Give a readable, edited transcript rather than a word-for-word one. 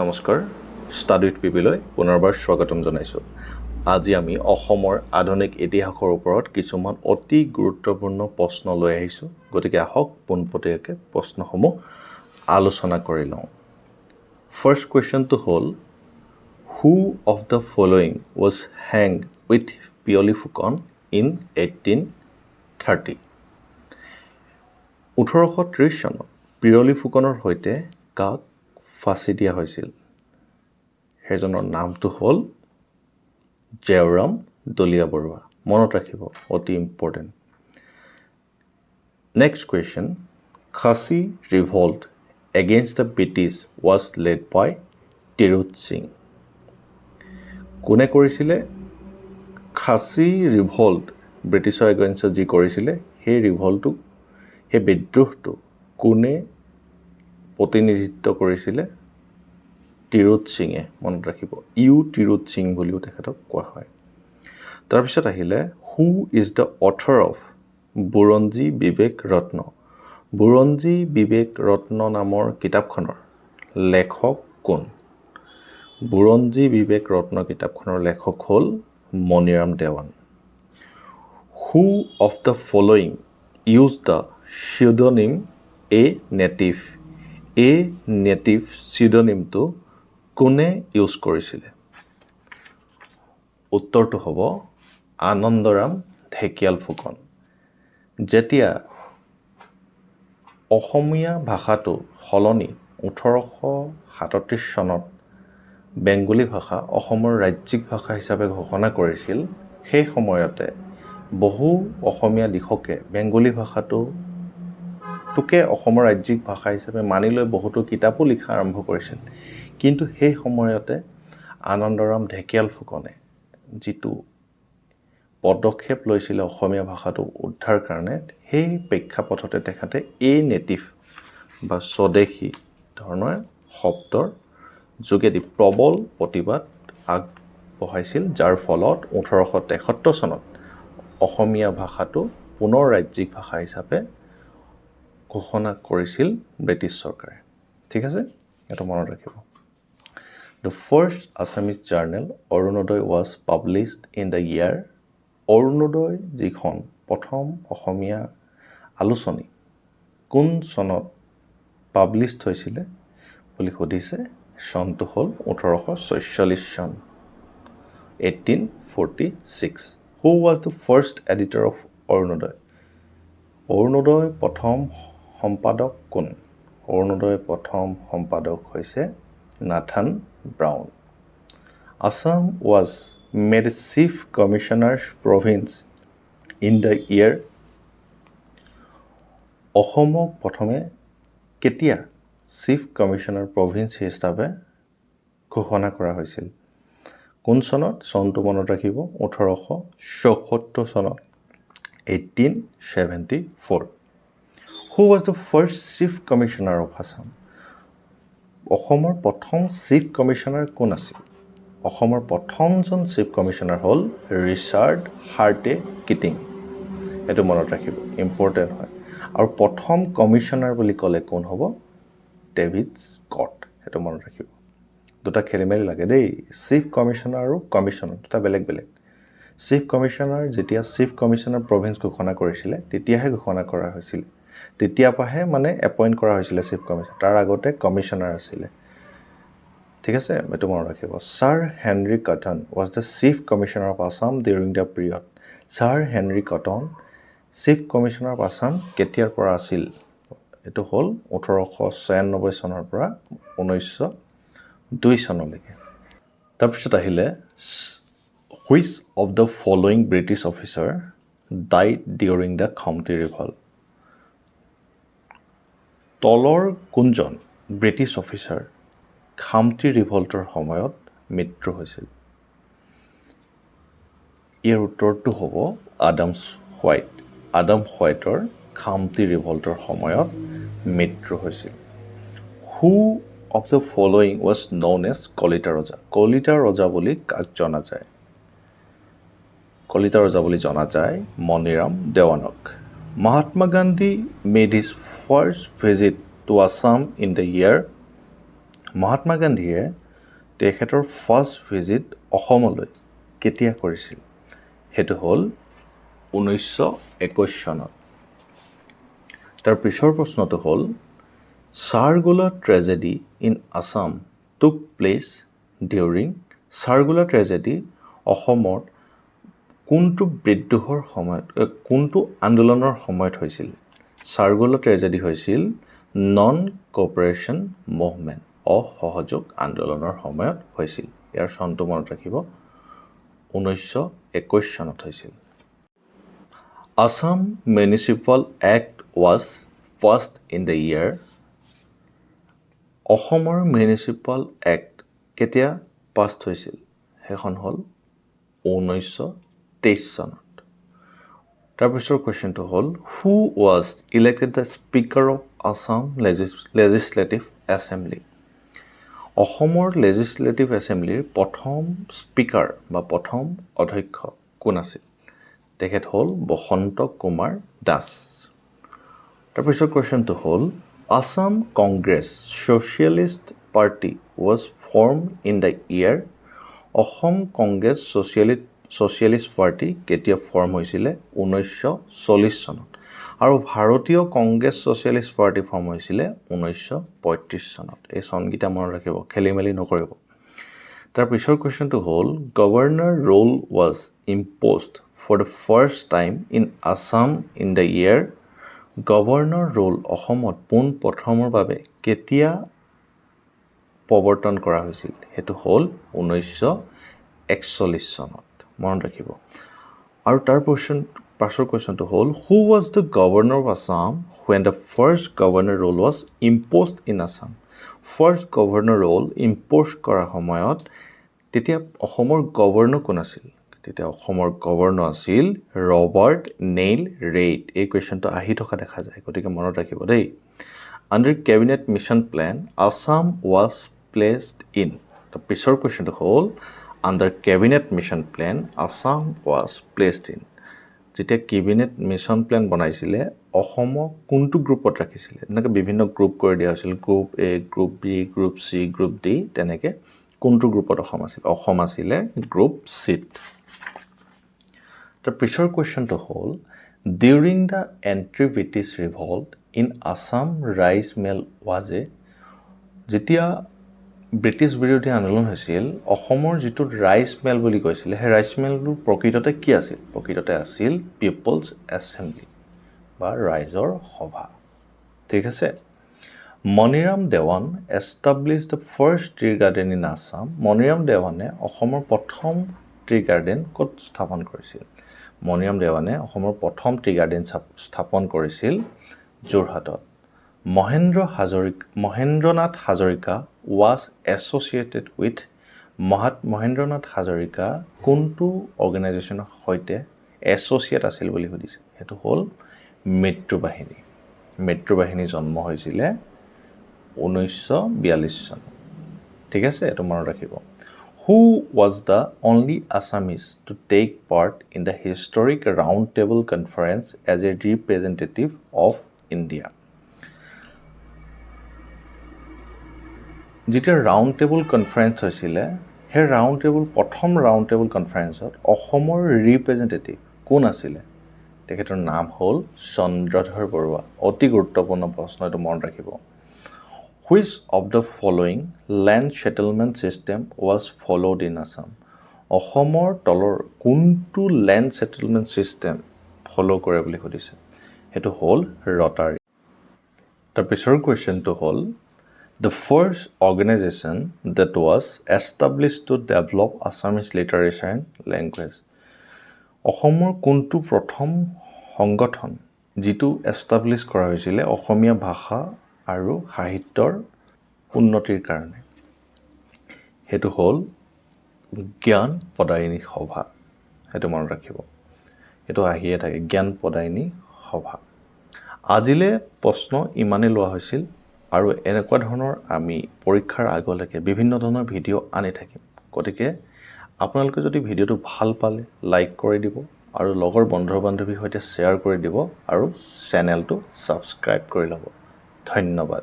নমস্কাৰ study with পিপিলৈ পুনৰবাৰ স্বাগতম জনাইছোঁ। আজি আমি অসমৰ আধুনিক ইতিহাসৰ ওপৰত কিছুমান অতি গুৰুত্বপূৰ্ণ প্ৰশ্ন লৈ আহিছোঁ। গতিকে আহক পোনপটীয়াকৈ প্ৰশ্নসমূহ আলোচনা কৰি লওঁ। ফাৰ্ষ্ট কুৱেশ্যনটো হ'ল, who of the following was hanged with Piyali Phukan in 1830? 1830 চনত পিয়লি ফুকনৰ সৈতে কাক ফাঁচি দিয়া হৈছিল? সেইজনৰ নামটো হ'ল জেউৰাম দলিয়া বৰুৱা। মনত ৰাখিব, অতি important. Next question, Khasi revolt against the British was led by Tirot Singh. কোনে কৰিছিলে? খাচী ৰিভল্ট ব্ৰিটিছৰ এগেইনষ্টত যি কৰিছিলে, সেই ৰিভল্টটো, সেই বিদ্ৰোহটো কোনে প্ৰতিনিধিত্ব কৰিছিলে? তিৰোধ সিঙে। মনত ৰাখিব, তিৰোধ সিং বুলিও তেখেতক কোৱা হয়। তাৰপিছত আহিলে, who is the author of বুৰঞ্জী বিবেক ৰত্ন? বুৰঞ্জী বিবেক ৰত্ন নামৰ কিতাপখনৰ লেখক কোন? বুৰঞ্জী বিবেক ৰত্ন কিতাপখনৰ লেখক হ'ল Maniram Dewan. Who of the following use the pseudonym a native? A native চিউডনিমটো কোনে ইউজ কৰিছিলে? উত্তৰটো হ'ব আনন্দৰাম ঢেকিয়াল ফুকন। যেতিয়া অসমীয়া ভাষাটো সলনি 1837 চনত বেংগলী ভাষা অসমৰ ৰাজ্যিক ভাষা হিচাপে ঘোষণা কৰিছিল, সেই সময়তে বহু অসমীয়া লিখকে বেংগলী ভাষাটোকে অসমৰ ৰাজ্যিক ভাষা হিচাপে মানি লৈ বহুতো কিতাপো লিখা আৰম্ভ কৰিছিল। কিন্তু সেই সময়তে আনন্দৰাম ঢেকিয়াল ফুকনে যিটো পদক্ষেপ লৈছিলে অসমীয়া ভাষাটো উদ্ধাৰ কাৰণে, সেই প্ৰেক্ষাপটতে তেখেতে এ নেটিভ বা স্বদেশী ধৰণৰ শব্দৰ যোগেদি প্ৰবল প্ৰতিবাদ আগবঢ়াইছিল, যাৰ ফলত 1873 চনত অসমীয়া ভাষাটো পুনৰ ৰাজ্যিক ভাষা হিচাপে ঘোষণা কৰিছিল ব্ৰিটিছ চৰকাৰে। ঠিক আছে, এইটো মনত ৰাখিব। The first Assamese journal Orunodoi was published in the year? Orunodoi যিখন প্ৰথম অসমীয়া আলোচনী কোন চনত পাব্লিছড হৈছিলে বুলি সুধিছে। চনটো হ'ল 1846 চন, 1846। Who was the first editor of Orunodoi? Orunodoi প্ৰথম সম্পাদক কোন? অৰুণোদয় প্ৰথম সম্পাদক হৈছে Nathan brown. Assam was made chief commissioner's province in the year? অসমক প্ৰথমে কেতিয়া চিফ কমিশ্যনাৰ প্ৰভিন্স হিচাপে ঘোষণা কৰা হৈছিল? কোন চনত? চনটো মনত ৰাখিব, 1874 চনত, 1874। Who was the first chief commissioner of Assam? অসমৰ প্ৰথম চিফ কমিশ্যনাৰ কোন আছিল? অসমৰ প্ৰথমজন চিফ কমিশ্যনাৰ হ'ল ৰিচাৰ্ড হাৰ্টে কিটিং। এইটো মনত ৰাখিব, ইম্পৰ্টেণ্ট হয়। আৰু প্ৰথম কমিশ্যনাৰ বুলি ক'লে কোন হ'ব? David Scott. সেইটো মনত ৰাখিব। দুটা খেলি মেলি লাগে দেই, চিফ কমিশ্যনাৰ আৰু কমিশ্যনাৰ দুটা বেলেগ বেলেগ। চিফ কমিশ্যনাৰ যেতিয়া চিফ কমিশ্যনাৰ প্ৰভিন্স ঘোষণা কৰিছিলে, তেতিয়াহে ঘোষণা কৰা হৈছিলে, তেতিয়াৰ পৰাহে মানে এপইণ্ট কৰা হৈছিলে চিফ কমিশ্যনাৰ। তাৰ আগতে কমিশ্যনাৰ আছিলে। ঠিক আছে, এইটো মনত ৰাখিব। Sir Henry cotton was the chief commissioner of Assam during the period? Sir Henry cotton chief commissioner of Assam কেতিয়াৰ পৰা আছিল? এইটো হ'ল 1896 চনৰ পৰা 1902 চনলৈকে। তাৰপিছত আহিলে, which of the following British officer died during the খামতি ৰিভল্ট? তলৰ কোনজন ব্ৰিটিছ অফিচাৰ খামতি ৰিভল্টৰ সময়ত মৃত্যু হৈছিল? ইয়াৰ উত্তৰটো হ'ব আডাম হোৱাইট। আডাম হোৱাইটৰ খামতি ৰিভল্টৰ সময়ত মৃত্যু হৈছিল। Who of the following was known as Kalita ৰজা? কলিতা ৰজা বুলি কাক জনা যায়? কলিতা ৰজা বুলি জনা যায় মণিৰাম দেৱানক। Mahatma Gandhi made his first visit to Assam in the year Mahatma গান্ধীয়ে তেখেতৰ ফাৰ্ষ্ট ভিজিট অসমলৈ কেতিয়া কৰিছিল সেইটো হ'ল 1921 চনত তাৰ পিছৰ প্ৰশ্নটো হ'ল চাৰগোলা ট্ৰেজেডি ইন আছাম টুক প্লেচ ডিউৰিং চাৰগোলা ট্ৰেজেডি অসমৰ কোনটো বিদ্ৰোহৰ সময়ত কোনটো আন্দোলনৰ সময়ত হৈছিল চাৰগোলা ট্ৰেজেডি হৈছিল নন কোঅপাৰেশ্যন মুভমেণ্ট অসহযোগ আন্দোলনৰ সময়ত হৈছিল ইয়াৰ চনটো মনত ৰাখিব 1921 চনত হৈছিল Assam Municipal Act was passed in the year অসমৰ মিউনিচিপাল এক্ট কেতিয়া পাছ হৈছিল সেইখন হ'ল 1923 চনত তাৰপিছৰ কোৱেশ্চনটো হ'ল who was elected the speaker of Assam legislative assembly অসমৰ লেজিছলেটিভ এছেম্বলিৰ প্ৰথম স্পীকাৰ বা প্ৰথম অধ্যক্ষ কোন আছিল তেখেত হ'ল বসন্ত কুমাৰ দাস তাৰপিছৰ কোৱেশ্চনটো হ'ল Assam Congress socialist party was form in the year Assam Congress socialist party কেতিয়া ফৰ্ম হৈছিলে 1940 চনত আৰু ভাৰতীয় কংগ্ৰেছ ছ'চিয়েলিষ্ট পাৰ্টি ফৰ্ম হৈছিলে 1935 চনত এই চনকেইটা মনত ৰাখিব খেলি মেলি নকৰিব তাৰ পিছৰ কোৱেশ্চনটো হ'ল governor rule was imposed for the first time in Assam in the year governor rule অসমত পোন প্ৰথমৰ বাবে কেতিয়া প্ৰৱৰ্তন কৰা হৈছিল সেইটো হ'ল 1941 চনত মনত ৰাখিব আৰু তাৰ পাছৰ কোৱেশ্চনটো হ'ল who was the governor of Assam when the first governor role was imposed in Assam first governor role imposed কৰা সময়ত তেতিয়া অসমৰ গভৰ্ণৰ কোন আছিল তেতিয়া অসমৰ গভৰ্ণৰ আছিল ৰবাৰ্ট নেইল ৰেইড এই কোৱেশ্চনটো আহি থকা দেখা যায় গতিকে মনত ৰাখিব দেই under cabinet mission plan Assam was placed in তাৰ পিছৰ কোৱেশ্চনটো হ'ল under cabinet mission plan Assam was placed in যেতিয়া কেবিনেট মিছন প্লেন বনাইছিলে অসমক কোনটো গ্ৰুপত ৰাখিছিলে এনেকৈ বিভিন্ন গ্ৰুপ কৰি দিয়া হৈছিল group A group B group C group D তেনেকৈ কোনটো গ্ৰুপত অসম আছিলে গ্ৰুপ চিত The পিছৰ কোৱেশ্চনটো হ'ল during the anti British revolt in Assam rice mill ৱাজে যেতিয়া ব্ৰিটিছ বিৰোধী আন্দোলন হৈছিল অসমৰ যিটো ৰাইচ মিল বুলি কৈছিলে সেই ৰাইচ মিলটো প্ৰকৃততে কি আছিল প্ৰকৃততে আছিল পিপলছ এছেম্বলি বা ৰাইজৰ সভা ঠিক আছে Maniram Dewan established the first tea garden in Assam Maniram দেৱানে অসমৰ প্ৰথম টি গাৰ্ডেন ক'ত স্থাপন কৰিছিল মণিৰাম দেৱানে অসমৰ প্ৰথম টি গাৰ্ডেন স্থাপন কৰিছিল যোৰহাটত Mahendranath Hazarika was associated with Mahendranath Hazarika কোনটো অৰ্গেনাইজেশ্যনৰ সৈতে এছ'চিয়েট আছিল বুলি সুধিছে সেইটো হ'ল মৃত্যুবাহিনী জন্ম হৈছিলে 1942 চনত ঠিক আছে এইটো মনত ৰাখিব Who was the only Assamese to take part in the historic Round Table Conference as a representative of India? যেতিয়া ৰাউণ্ড টেবল কনফাৰেন্স হৈছিলে সেই প্ৰথম ৰাউণ্ড টেবল কনফাৰেন্সত অসমৰ ৰিপ্ৰেজেণ্টেটিভ কোন আছিলে তেখেতৰ নাম হ'ল চন্দ্ৰধৰ বৰুৱা অতি গুৰুত্বপূৰ্ণ প্ৰশ্ন এইটো মনত ৰাখিব Which of the following land settlement system was followed in Assam? অসমৰ তলৰ কোনটো লেণ্ড সেটেলমেণ্ট চিষ্টেম ফলো কৰে বুলি সুধিছে সেইটো হ'ল ৰটাৰী তাৰ পিছৰ কোৱেশ্চনটো হ'ল the first organization that was established to develop Assamese literature and language অসমৰ কোনটো প্ৰথম সংগঠন যিটো এষ্টাব্লিছ কৰা হৈছিলে অসমীয়া ভাষা আৰু সাহিত্যৰ উন্নতিৰ কাৰণে হেতু হ'ল জ্ঞান পদায়িনী সভা হেতু মনত ৰাখিব এটো আহিয়ে থাকে জ্ঞান পদায়িনী সভা আজিলে প্ৰশ্ন ইমানে লোৱা হৈছিল আৰু এনেকুৱা ধৰণৰ আমি পৰীক্ষাৰ আগলৈকে বিভিন্ন ধৰণৰ ভিডিও আনি থাকিম গতিকে আপোনালোকে যদি ভিডিওটো ভাল পালে লাইক কৰি দিব আৰু লগৰ বন্ধু-বান্ধৱীৰ সৈতে শ্বেয়াৰ কৰি দিব আৰু চেনেলটো সাবস্ক্ৰাইব কৰি ল'ব ধন্যবাদ